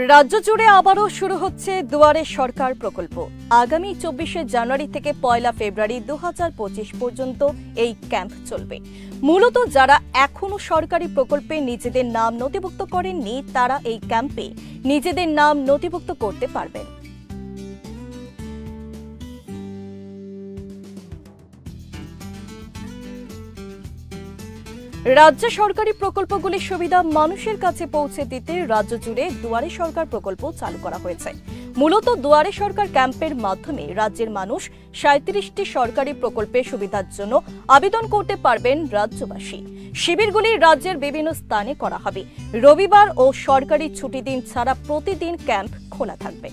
রাজ্য জুড়ে আবারও শুরু হচ্ছে দুয়ারে সরকার প্রকল্প। আগামী 24শে জানুয়ারি থেকে 1 ফেব্রুয়ারি 2025 পর্যন্ত এই ক্যাম্প চলবে। মূলত যারা এখনো সরকারি প্রকল্পে নিজেদের নাম নথিভুক্ত করেননি তারা এই ক্যাম্পে নিজেদের নাম নথিভুক্ত করতে পারবেন। রাজ্য সরকারি প্রকল্পগুলির সুবিধা মানুষের কাছে পৌঁছে দিতে রাজ্য জুড়ে দুয়ারে সরকার প্রকল্প চালু করা হয়েছে। মূলত দুয়ারে সরকার ক্যাম্পের মাধ্যমে রাজ্যের মানুষ 37টি সরকারি প্রকল্পের সুবিধার জন্য আবেদন করতে পারবেন রাজ্যবাসী। শিবিরগুলি রাজ্যের বিভিন্ন স্থানে করা হবে। রবিবার ও সরকারি ছুটি দিন ছাড়া প্রতিদিন ক্যাম্প খোলা থাকবে।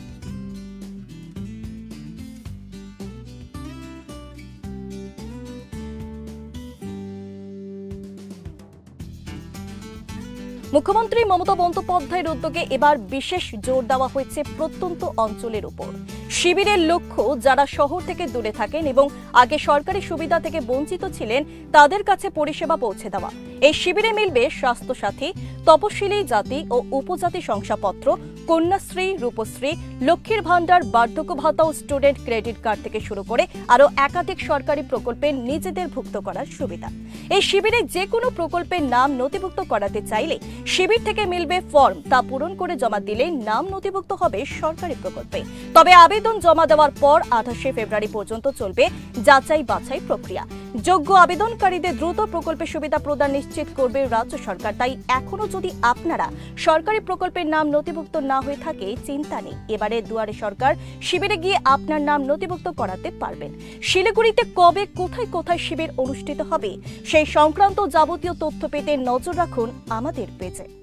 মুখ্যমন্ত্রী মমতা বন্দ্যোপাধ্যায়ের উদ্যোগে এবার বিশেষ জোর দেওয়া হয়েছে প্রত্যন্ত অঞ্চলের উপর। শিবিরের লক্ষ্য যারা শহর থেকে দূরে থাকেন এবং আগে সরকারি সুবিধা থেকে বঞ্চিত ছিলেন তাদের কাছে পরিষেবা পৌঁছে দেওয়া। এই শিবিরে মিলবে স্বাস্থ্যসাথী, তপশিলি জাতি ও উপজাতি শংসাপত্র, কন্যাশ্রী, রূপশ্রী, লক্ষ্মীর ভাণ্ডার, বার্ধক্য ভাতা ও স্টুডেন্ট ক্রেডিট কার্ড থেকে শুরু করে আরও একাধিক সরকারি প্রকল্পে নিজেদের ভুক্ত করার সুবিধা। এই শিবিরে যে কোনো প্রকল্পের নাম নথিভুক্ত করাতে চাইলে শিবির থেকে মিলবে ফর্ম, তা পূরণ করে জমা দিলেই নাম নথিভুক্ত হবে সরকারি প্রকল্পে। তবে আবেদন জমা দেওয়ার পর 28শে ফেব্রুয়ারি পর্যন্ত চলবে যাচাই বাছাই প্রক্রিয়া। যোগ্য আবেদনকারীদের দ্রুত প্রকল্পের সুবিধা প্রদান নিশ্চিত করবে রাজ্য সরকার। তাই এখনো যদি আপনারা সরকারি প্রকল্পের নাম নথিভুক্ত না হয়ে থাকে চিন্তা নেই, এবারে দুয়ারে সরকার শিবিরে গিয়ে আপনার নাম নথিভুক্ত করাতে পারবেন। শিলিগুড়িতে কবে কোথায় কোথায় শিবির অনুষ্ঠিত হবে সেই সংক্রান্ত যাবতীয় তথ্য পেতে নজর রাখুন আমাদের পেজে।